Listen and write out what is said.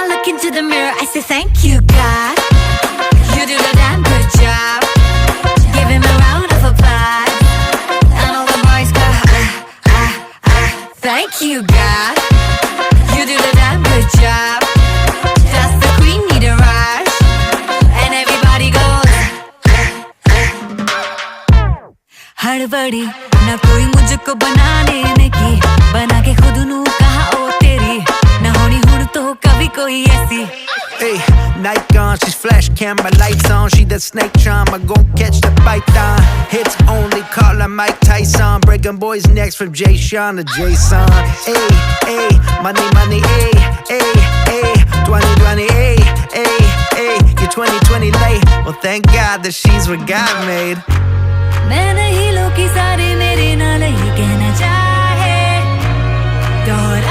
I look into the mirror, I say thank you, God. You do the damn good job. Give him a round of applause. And all the boys go, thank you, God. You do the damn good job. Does the queen need a rush? And everybody goes, हड़बड़ी ना कोई मुझको बनाने में की, बना के खुद नू कहा ओ तेरी, ना होनी हुन तो कभी कोई ऐसी. Hey, night gone, she's flash camera lights on. She that snake charm, I gon' catch the python. Hits only, call her Mike Tyson. Breaking boys' necks from Jay Sean to Jason. Hey, hey, money, money, hey, hey, hey. 2020, hey, hey, hey. You're 2020 late. Well, thank God that she's what God made. मैं नहीं लोग की सारे मेरे नाल ही कहना चाहे, दोहरा